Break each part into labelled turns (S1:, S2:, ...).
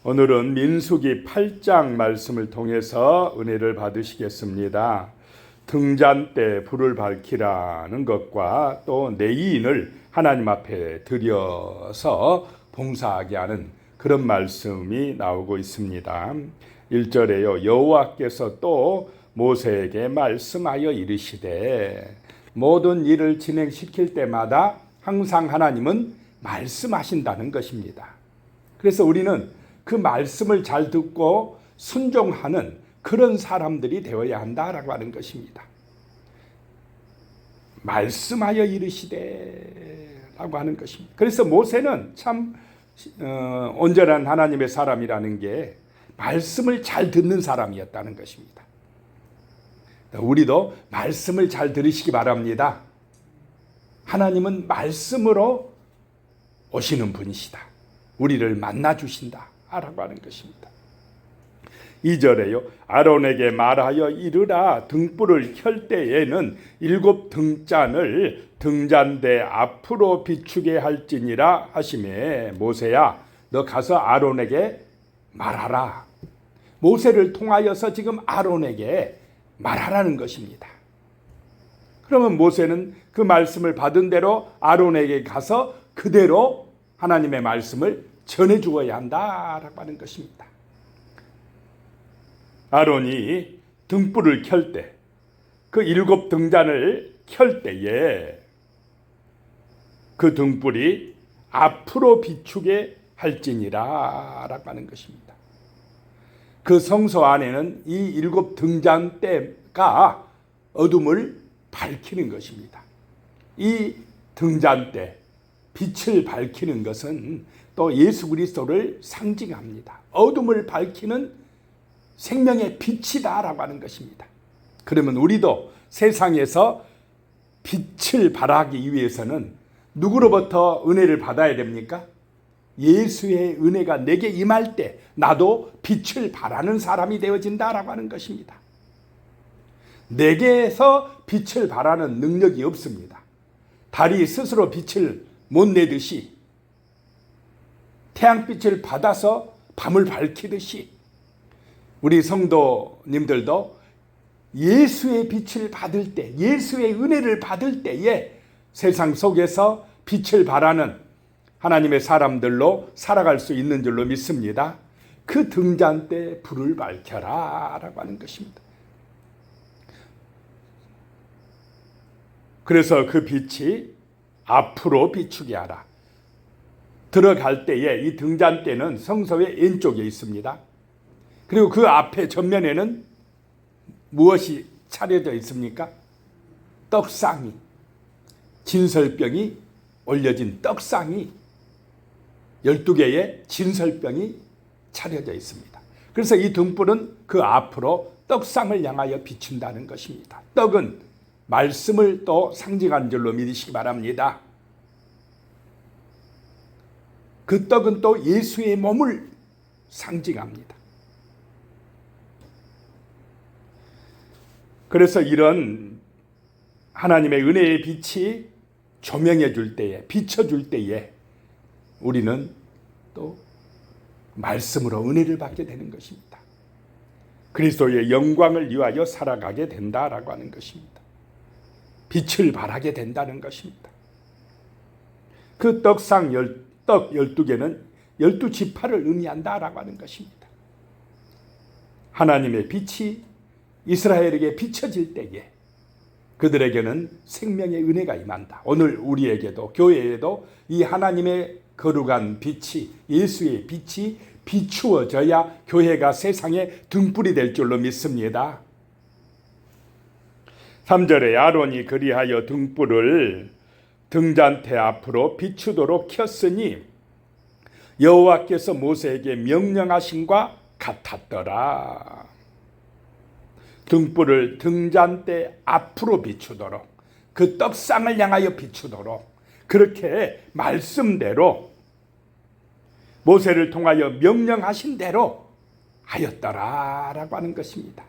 S1: 오늘은 민수기 8장 말씀을 통해서 은혜를 받으시겠습니다. 등잔 때 불을 밝히라는 것과 또 내인을 하나님 앞에 드려서 봉사하게 하는 그런 말씀이 나오고 있습니다. 1절에요. 여호와께서 또 모세에게 말씀하여 이르시되, 모든 일을 진행시킬 때마다 항상 하나님은 말씀하신다는 것입니다. 그래서 우리는 그 말씀을 잘 듣고 순종하는 그런 사람들이 되어야 한다라고 하는 것입니다. 말씀하여 이르시되 라고 하는 것입니다. 그래서 모세는 참 온전한 하나님의 사람이라는 게 말씀을 잘 듣는 사람이었다는 것입니다. 우리도 말씀을 잘 들으시기 바랍니다. 하나님은 말씀으로 오시는 분이시다. 우리를 만나 주신다 라고 하는 것입니다. 2절에요. 아론에게 말하여 이르라. 등불을 켤 때에는 7 등잔을 등잔대 앞으로 비추게 할지니라 하시매, 모세야 너 가서 아론에게 말하라. 모세를 통하여서 지금 아론에게 말하라는 것입니다. 그러면 모세는 그 말씀을 받은 대로 아론에게 가서 그대로 하나님의 말씀을 전해 주어야 한다라고 하는 것입니다. 아론이 등불을 켤 때, 그 7 등잔을 켤 때에 그 등불이 앞으로 비추게 할지니라 라고 하는 것입니다. 그 성소 안에는 이 7 등잔대가 어둠을 밝히는 것입니다. 이 등잔대, 빛을 밝히는 것은 또 예수 그리스도를 상징합니다. 어둠을 밝히는 생명의 빛이다라고 하는 것입니다. 그러면 우리도 세상에서 빛을 발하기 위해서는 누구로부터 은혜를 받아야 됩니까? 예수의 은혜가 내게 임할 때 나도 빛을 발하는 사람이 되어진다라고 하는 것입니다. 내게서 빛을 발하는 능력이 없습니다. 달이 스스로 빛을 못 내듯이, 태양빛을 받아서 밤을 밝히듯이 우리 성도님들도 예수의 빛을 받을 때, 예수의 은혜를 받을 때에 세상 속에서 빛을 발하는 하나님의 사람들로 살아갈 수 있는 줄로 믿습니다. 그 등잔대에 불을 밝혀라 라고 하는 것입니다. 그래서 그 빛이 앞으로 비추게 하라. 들어갈 때에 이 등잔대는 성소의 왼쪽에 있습니다. 그리고 그 앞에 전면에는 무엇이 차려져 있습니까? 떡상이, 진설병이 올려진 떡상이 12개의 진설병이 차려져 있습니다. 그래서 이 등불은 그 앞으로 떡상을 향하여 비춘다는 것입니다. 떡은 말씀을 또 상징하는 줄로 믿으시기 바랍니다. 그 떡은 또 예수의 몸을 상징합니다. 그래서 이런 하나님의 은혜의 빛이 조명해 줄 때에, 비춰줄 때에 우리는 또 말씀으로 은혜를 받게 되는 것입니다. 그리스도의 영광을 위하여 살아가게 된다라고 하는 것입니다. 빛을 발하게 된다는 것입니다. 그 떡상 떡 12개는 12지파를 의미한다라고 하는 것입니다. 하나님의 빛이 이스라엘에게 비춰질 때에 그들에게는 생명의 은혜가 임한다. 오늘 우리에게도, 교회에도 이 하나님의 거룩한 빛이, 예수의 빛이 비추어져야 교회가 세상의 등불이 될 줄로 믿습니다. 3절에 아론이 그리하여 등불을 등잔대 앞으로 비추도록 켰으니 여호와께서 모세에게 명령하신과 같았더라. 등불을 등잔대 앞으로 비추도록, 그 떡상을 향하여 비추도록 그렇게 말씀대로 모세를 통하여 명령하신 대로 하였더라라고 하는 것입니다.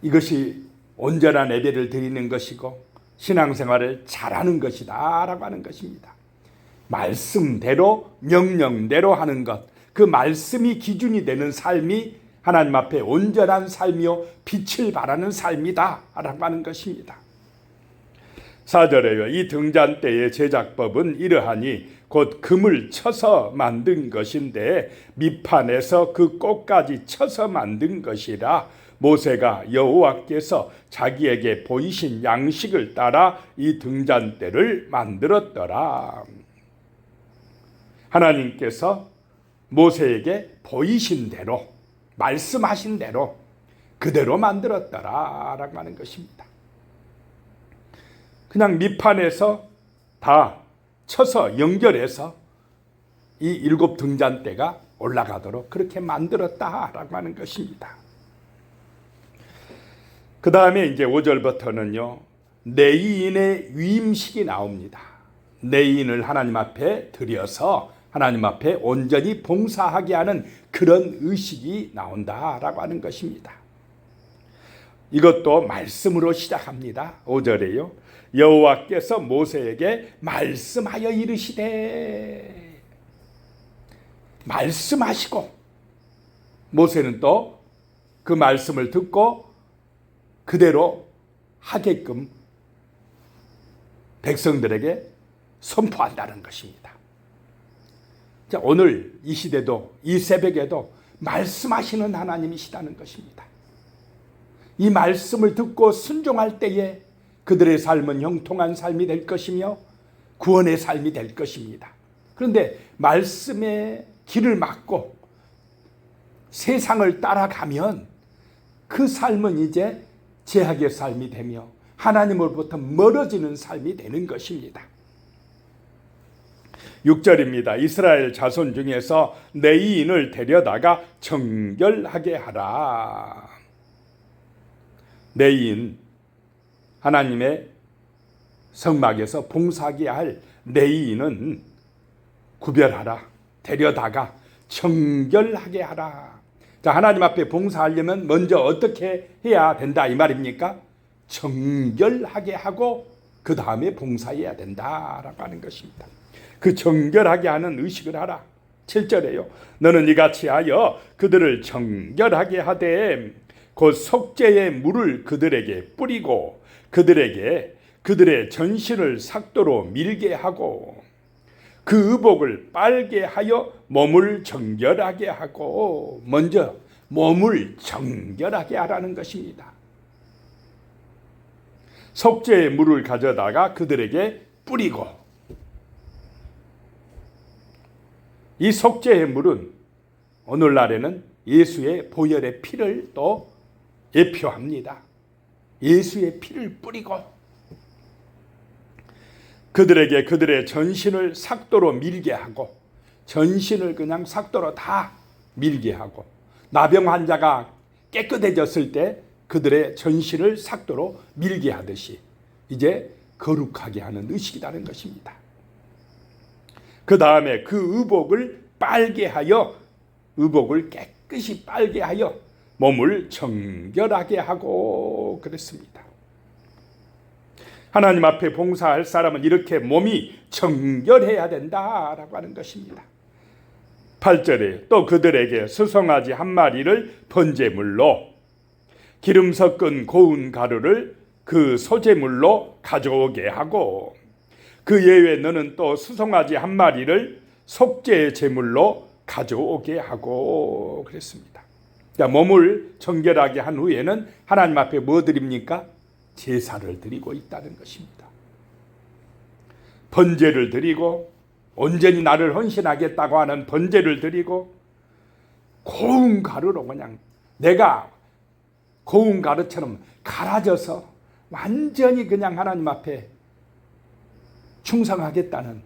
S1: 이것이 온전한 예배를 드리는 것이고 신앙생활을 잘하는 것이다 라고 하는 것입니다. 말씀대로 명령대로 하는 것, 그 말씀이 기준이 되는 삶이 하나님 앞에 온전한 삶이요 빛을 발하는 삶이다 라고 하는 것입니다. 4절에요. 이 등잔대의 제작법은 이러하니 곧 금을 쳐서 만든 것인데 밑판에서 그 꼭까지 쳐서 만든 것이라 모세가 여호와께서 자기에게 보이신 양식을 따라 이 등잔대를 만들었더라. 하나님께서 모세에게 보이신 대로 말씀하신 대로 그대로 만들었더라 라고 하는 것입니다. 그냥 밑판에서 다 쳐서 연결해서 이 7 등잔대가 올라가도록 그렇게 만들었다라고 하는 것입니다. 그 다음에 이제 5절부터는요 레위인의 위임식이 나옵니다. 레위인을 하나님 앞에 드려서 하나님 앞에 온전히 봉사하게 하는 그런 의식이 나온다라고 하는 것입니다. 이것도 말씀으로 시작합니다. 5절에요. 여호와께서 모세에게 말씀하여 이르시되, 말씀하시고 모세는 또 그 말씀을 듣고 그대로 하게끔 백성들에게 선포한다는 것입니다. 자, 오늘 이 시대도 이 새벽에도 말씀하시는 하나님이시다는 것입니다. 이 말씀을 듣고 순종할 때에 그들의 삶은 형통한 삶이 될 것이며 구원의 삶이 될 것입니다. 그런데 말씀의 길을 막고 세상을 따라가면 그 삶은 이제 죄악의 삶이 되며 하나님으로부터 멀어지는 삶이 되는 것입니다. 6절입니다. 이스라엘 자손 중에서 레위인을 데려다가 정결하게 하라. 레위인, 하나님의 성막에서 봉사하게 할 레위인은 구별하라. 데려다가 정결하게 하라. 자, 하나님 앞에 봉사하려면 먼저 어떻게 해야 된다 이 말입니까? 정결하게 하고 그 다음에 봉사해야 된다라고 하는 것입니다. 그 정결하게 하는 의식을 하라. 7절에요. 너는 이같이 하여 그들을 정결하게 하되 곧 속죄의 물을 그들에게 뿌리고 그들의 전신을 삭도로 밀게 하고 그 의복을 빨게 하여 몸을 정결하게 하고, 먼저 몸을 정결하게 하라는 것입니다. 속죄의 물을 가져다가 그들에게 뿌리고, 이 속죄의 물은 오늘날에는 예수의 보혈의 피를 또 예표합니다. 예수의 피를 뿌리고 그들에게 그들의 전신을 삭도로 밀게 하고, 전신을 그냥 삭도로 다 밀게 하고, 나병 환자가 깨끗해졌을 때 그들의 전신을 삭도로 밀게 하듯이 이제 거룩하게 하는 의식이라는 것입니다. 그 다음에 그 의복을 빨게 하여, 의복을 깨끗이 빨게 하여 몸을 정결하게 하고 그랬습니다. 하나님 앞에 봉사할 사람은 이렇게 몸이 정결해야 된다라고 하는 것입니다. 8절에 또 그들에게 수송아지 한 마리를 번제물로, 기름 섞은 고운 가루를 그 소제물로 가져오게 하고, 그 예외 너는 또 수송아지 한 마리를 속죄 제물로 가져오게 하고 그랬습니다. 자, 몸을 정결하게 한 후에는 하나님 앞에 뭐 드립니까? 제사를 드리고 있다는 것입니다. 번제를 드리고, 온전히 나를 헌신하겠다고 하는 번제를 드리고, 고운 가루로 그냥 내가 고운 가루처럼 갈아져서 완전히 그냥 하나님 앞에 충성하겠다는,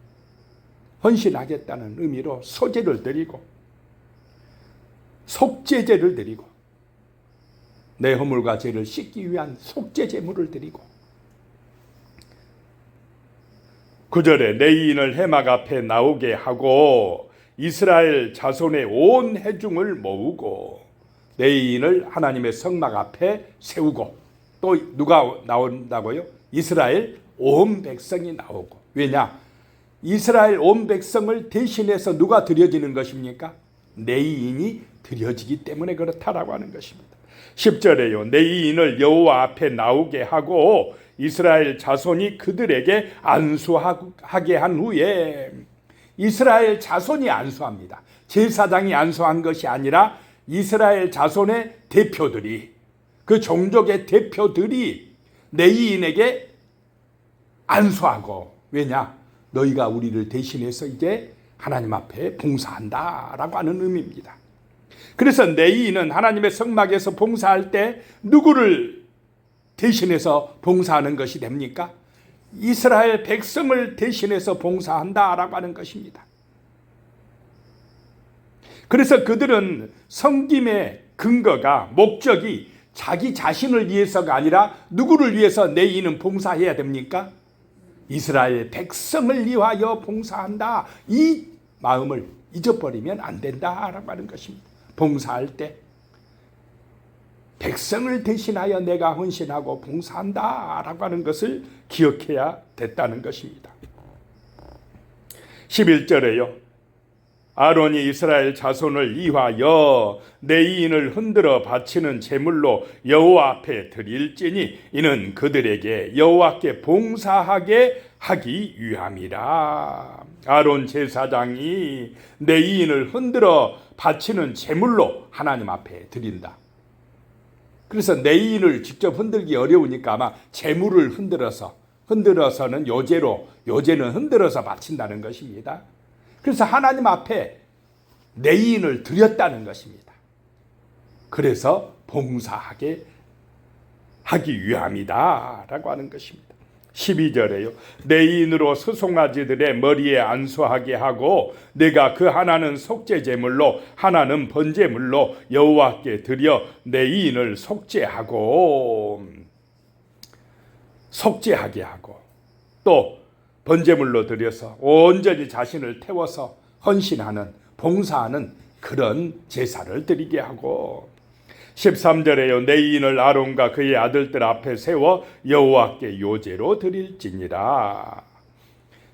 S1: 헌신하겠다는 의미로 소제를 드리고, 속죄제를 드리고, 내 허물과 죄를 씻기 위한 속죄 제물을 드리고, 9절에 레위인을 회막 앞에 나오게 하고 이스라엘 자손의 온 회중을 모으고, 레위인을 하나님의 성막 앞에 세우고, 또 누가 나온다고요? 이스라엘 온 백성이 나오고. 왜냐? 이스라엘 온 백성을 대신해서 누가 드려지는 것입니까? 내인이 드려지기 때문에 그렇다라고 하는 것입니다. 10절에요. 내인을 여호와 앞에 나오게 하고 이스라엘 자손이 그들에게 안수하게 한 후에, 이스라엘 자손이 안수합니다. 제사장이 안수한 것이 아니라 이스라엘 자손의 대표들이, 그 종족의 대표들이 내인에게 안수하고, 왜냐? 너희가 우리를 대신해서 이제 하나님 앞에 봉사한다라고 하는 의미입니다. 그래서 내인은 하나님의 성막에서 봉사할 때 누구를 대신해서 봉사하는 것이 됩니까? 이스라엘 백성을 대신해서 봉사한다라고 하는 것입니다. 그래서 그들은 섬김의 근거가, 목적이 자기 자신을 위해서가 아니라 누구를 위해서 내인은 봉사해야 됩니까? 이스라엘 백성을 위하여 봉사한다. 이 마음을 잊어버리면 안 된다라고 하는 것입니다. 봉사할 때 백성을 대신하여 내가 헌신하고 봉사한다라고 하는 것을 기억해야 됐다는 것입니다. 11절에요. 아론이 이스라엘 자손을 위하여 내인을 흔들어 바치는 제물로 여호와 앞에 드릴지니 이는 그들에게 여호와께 봉사하게 하기 위함이라. 아론 제사장이 내인을 흔들어 바치는 제물로 하나님 앞에 드린다. 그래서 내인을 직접 흔들기 어려우니까 아마 제물을 흔들어서는 요제는 흔들어서 바친다는 것입니다. 그래서 하나님 앞에 내인을 드렸다는 것입니다. 그래서 봉사하게 하기 위함이다 라고 하는 것입니다. 12절에요. 내인으로 수송아지들의 머리에 안수하게 하고 내가 그 하나는 속죄제물로 하나는 번제물로 여호와께 드려 내인을 속죄하게 하고 또 번제물로 드려서 온전히 자신을 태워서 헌신하는, 봉사하는 그런 제사를 드리게 하고, 13절에요. 내인을 아론과 그의 아들들 앞에 세워 여호와께 요제로 드릴지니라.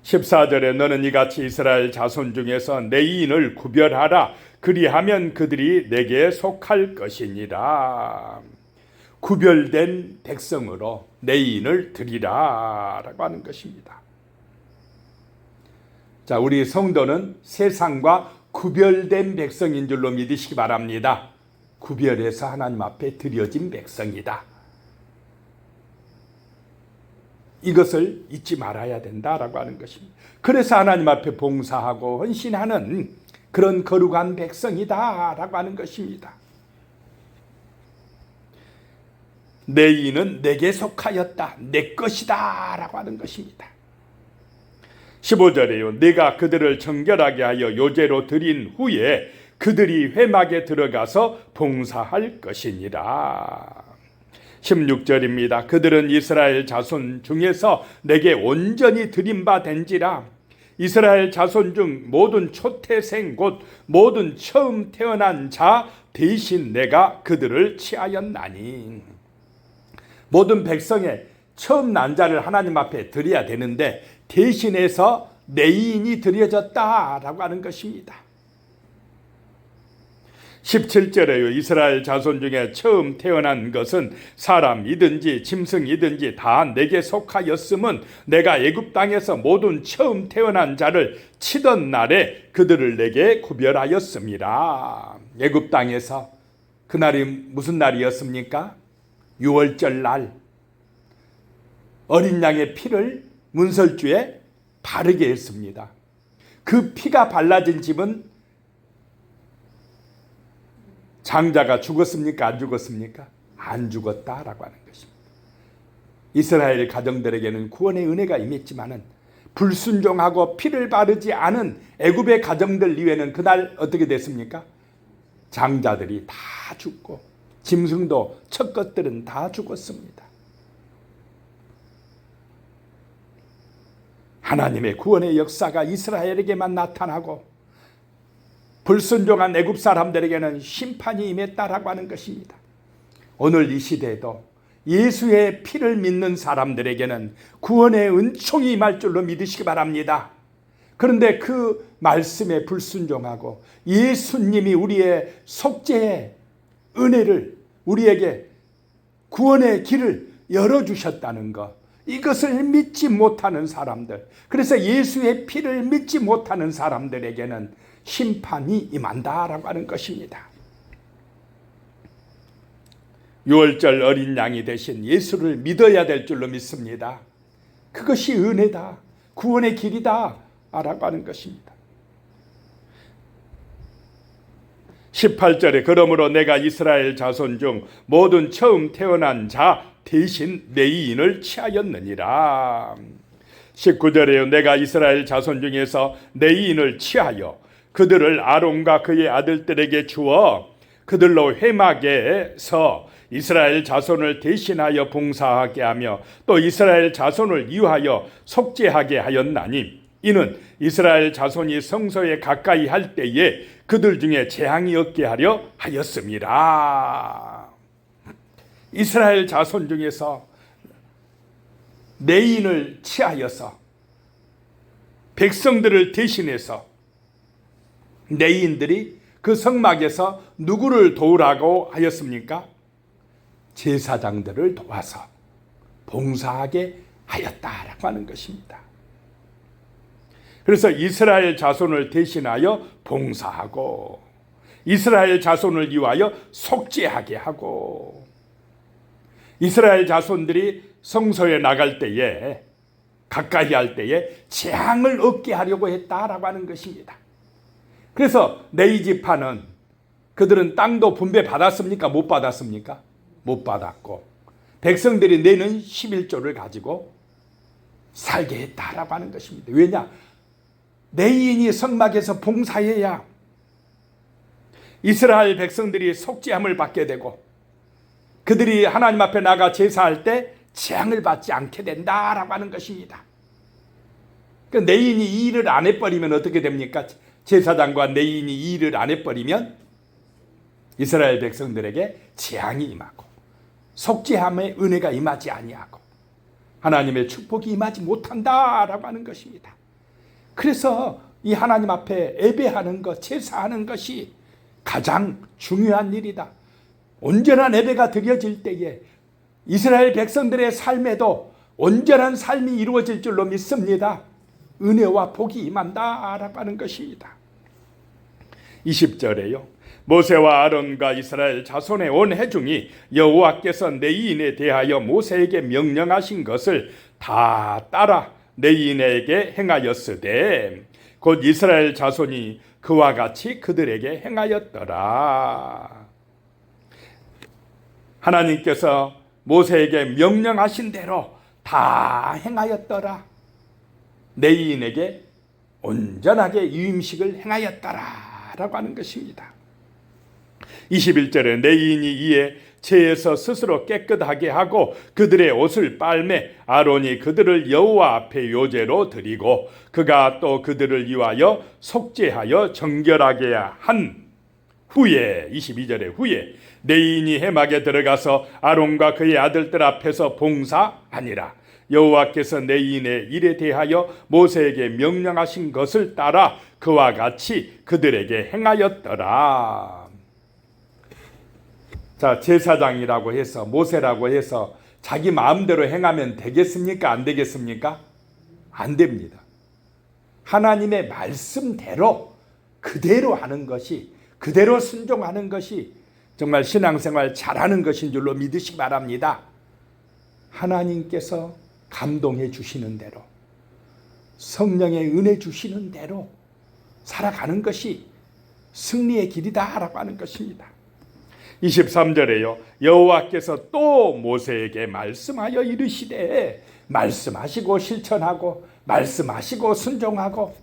S1: 14절에 너는 이같이 이스라엘 자손 중에서 내인을 구별하라. 그리하면 그들이 내게 속할 것이니라. 구별된 백성으로 내인을 드리라 라고 하는 것입니다. 자, 우리 성도는 세상과 구별된 백성인 줄로 믿으시기 바랍니다. 구별해서 하나님 앞에 드려진 백성이다. 이것을 잊지 말아야 된다라고 하는 것입니다. 그래서 하나님 앞에 봉사하고 헌신하는 그런 거룩한 백성이다라고 하는 것입니다. 내 이는 내게 속하였다, 내 것이다 라고 하는 것입니다. 15절에요. 내가 그들을 정결하게 하여 요제로 드린 후에 그들이 회막에 들어가서 봉사할 것이니라. 16절입니다. 그들은 이스라엘 자손 중에서 내게 온전히 드린 바 된지라. 이스라엘 자손 중 모든 초태생 곧 모든 처음 태어난 자 대신 내가 그들을 취하였나니. 모든 백성의 처음 난 자를 하나님 앞에 드려야 되는데 대신해서 내인이 드려졌다라고 하는 것입니다. 17절에요. 이스라엘 자손 중에 처음 태어난 것은 사람이든지 짐승이든지 다 내게 속하였음은 내가 애굽 땅에서 모든 처음 태어난 자를 치던 날에 그들을 내게 구별하였습니다. 애굽 땅에서 그날이 무슨 날이었습니까? 유월절 날 어린 양의 피를 문설주에 바르게 했습니다. 그 피가 발라진 집은 장자가 죽었습니까? 안 죽었습니까? 안 죽었다라고 하는 것입니다. 이스라엘 가정들에게는 구원의 은혜가 임했지만은 불순종하고 피를 바르지 않은 애굽의 가정들 이외에는 그날 어떻게 됐습니까? 장자들이 다 죽고 짐승도 첫 것들은 다 죽었습니다. 하나님의 구원의 역사가 이스라엘에게만 나타나고 불순종한 애굽 사람들에게는 심판이 임했다라고 하는 것입니다. 오늘 이 시대에도 예수의 피를 믿는 사람들에게는 구원의 은총이 임할 줄로 믿으시기 바랍니다. 그런데 그 말씀에 불순종하고 예수님이 우리의 속죄의 은혜를, 우리에게 구원의 길을 열어주셨다는 것, 이것을 믿지 못하는 사람들, 그래서 예수의 피를 믿지 못하는 사람들에게는 심판이 임한다라고 하는 것입니다. 유월절 어린 양이 되신 예수를 믿어야 될 줄로 믿습니다. 그것이 은혜다, 구원의 길이다 라고 하는 것입니다. 18절에 그러므로 내가 이스라엘 자손 중 모든 처음 태어난 자 대신 내인을 취하였느니라. 19절에요. 내가 이스라엘 자손 중에서 내인을 취하여 그들을 아론과 그의 아들들에게 주어 그들로 회막에서 이스라엘 자손을 대신하여 봉사하게 하며 또 이스라엘 자손을 위하여 속죄하게 하였나니 이는 이스라엘 자손이 성소에 가까이 할 때에 그들 중에 재앙이 없게 하려 하였습니다. 이스라엘 자손 중에서 내인을 취하여서 백성들을 대신해서 내인들이 그 성막에서 누구를 도우라고 하였습니까? 제사장들을 도와서 봉사하게 하였다라고 하는 것입니다. 그래서 이스라엘 자손을 대신하여 봉사하고 이스라엘 자손을 위하여 속죄하게 하고 이스라엘 자손들이 성소에 나갈 때에 가까이 할 때에 재앙을 얻게 하려고 했다라고 하는 것입니다. 그래서 레위지파는 그들은 땅도 분배 받았습니까? 못 받았습니까? 못 받았고 백성들이 내는 11조를 가지고 살게 했다라고 하는 것입니다. 왜냐? 레위인이 성막에서 봉사해야 이스라엘 백성들이 속죄함을 받게 되고 그들이 하나님 앞에 나가 제사할 때 재앙을 받지 않게 된다라고 하는 것입니다. 그러니까 레위인이 이 일을 안 해버리면 어떻게 됩니까? 제사장과 레위인이 이 일을 안 해버리면 이스라엘 백성들에게 재앙이 임하고 속죄함의 은혜가 임하지 아니하고 하나님의 축복이 임하지 못한다라고 하는 것입니다. 그래서 이 하나님 앞에 예배하는 것, 제사하는 것이 가장 중요한 일이다. 온전한 예배가 드려질 때에 이스라엘 백성들의 삶에도 온전한 삶이 이루어질 줄로 믿습니다. 은혜와 복이 임한다라고 하는 것입니다. 20절에요. 모세와 아론과 이스라엘 자손의 온 회중이 여호와께서 레위인에 대하여 모세에게 명령하신 것을 다 따라 레위인에게 행하였으되 곧 이스라엘 자손이 그와 같이 그들에게 행하였더라. 하나님께서 모세에게 명령하신 대로 다 행하였더라. 레위인에게 온전하게 유임식을 행하였더라라고 하는 것입니다. 21절에 레위인이 이에 죄에서 스스로 깨끗하게 하고 그들의 옷을 빨매 아론이 그들을 여호와 앞에 요제로 드리고 그가 또 그들을 위하여 속죄하여 정결하게 한 후에 22절에 후에 레위인이 회막에 들어가서 아론과 그의 아들들 앞에서 봉사하니라. 여호와께서 레위인의 일에 대하여 모세에게 명령하신 것을 따라 그와 같이 그들에게 행하였더라. 자, 제사장이라고 해서 모세라고 해서 자기 마음대로 행하면 되겠습니까? 안 되겠습니까? 안 됩니다. 하나님의 말씀대로 그대로 하는 것이, 그대로 순종하는 것이 정말 신앙생활 잘하는 것인 줄로 믿으시기 바랍니다. 하나님께서 감동해 주시는 대로, 성령의 은혜 주시는 대로 살아가는 것이 승리의 길이다라고 하는 것입니다. 23절에요. 여호와께서 또 모세에게 말씀하여 이르시되, 말씀하시고 실천하고 말씀하시고 순종하고,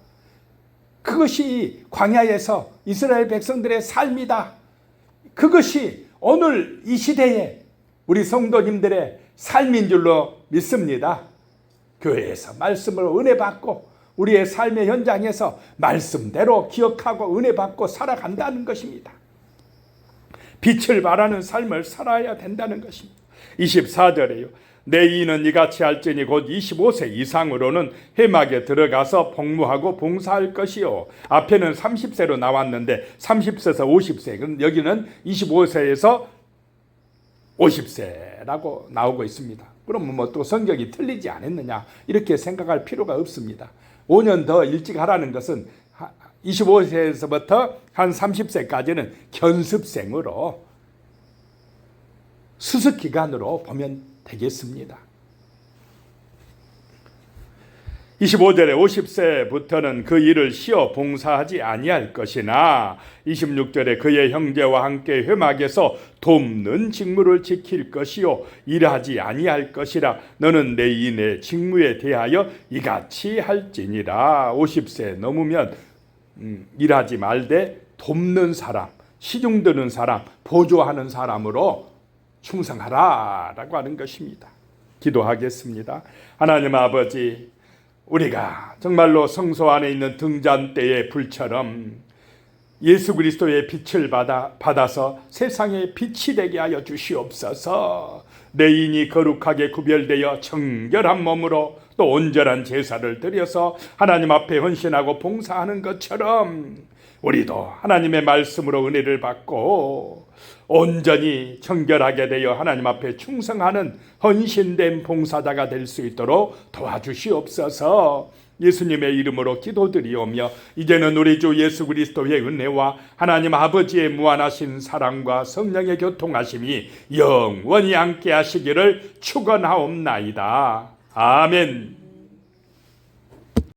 S1: 그것이 광야에서 이스라엘 백성들의 삶이다. 그것이 오늘 이 시대에 우리 성도님들의 삶인 줄로 믿습니다. 교회에서 말씀을 은혜 받고 우리의 삶의 현장에서 말씀대로 기억하고 은혜 받고 살아간다는 것입니다. 빛을 발하는 삶을 살아야 된다는 것입니다. 24절에요. 내 이는 이같이 할지니 곧 25세 이상으로는 회막에 들어가서 복무하고 봉사할 것이요. 앞에는 30세로 나왔는데 30세에서 50세, 여기는 25세에서 50세라고 나오고 있습니다. 그러면 뭐 또 성경이 틀리지 않았느냐 이렇게 생각할 필요가 없습니다. 5년 더 일찍 하라는 것은 25세에서부터 한 30세까지는 견습생으로 수습기간으로 보면 되겠습니다. 25절에 50세부터는 그 일을 쉬어 봉사하지 아니할 것이나 26절에 그의 형제와 함께 회막에서 돕는 직무를 지킬 것이요 일하지 아니할 것이라. 너는 내 인의 직무에 대하여 이같이 할지니라. 50세 넘으면 일하지 말되 돕는 사람, 시중 드는 사람, 보조하는 사람으로 충성하라라고 하는 것입니다. 기도하겠습니다. 하나님 아버지, 우리가 정말로 성소 안에 있는 등잔대의 불처럼 예수 그리스도의 빛을 받아서 세상에 빛이 되게 하여 주시옵소서. 내 인이 거룩하게 구별되어 정결한 몸으로 또 온전한 제사를 드려서 하나님 앞에 헌신하고 봉사하는 것처럼 우리도 하나님의 말씀으로 은혜를 받고 온전히 정결하게 되어 하나님 앞에 충성하는 헌신된 봉사자가 될 수 있도록 도와주시옵소서. 예수님의 이름으로 기도드리오며 이제는 우리 주 예수 그리스도의 은혜와 하나님 아버지의 무한하신 사랑과 성령의 교통하심이 영원히 함께 하시기를 축원하옵나이다. 아멘.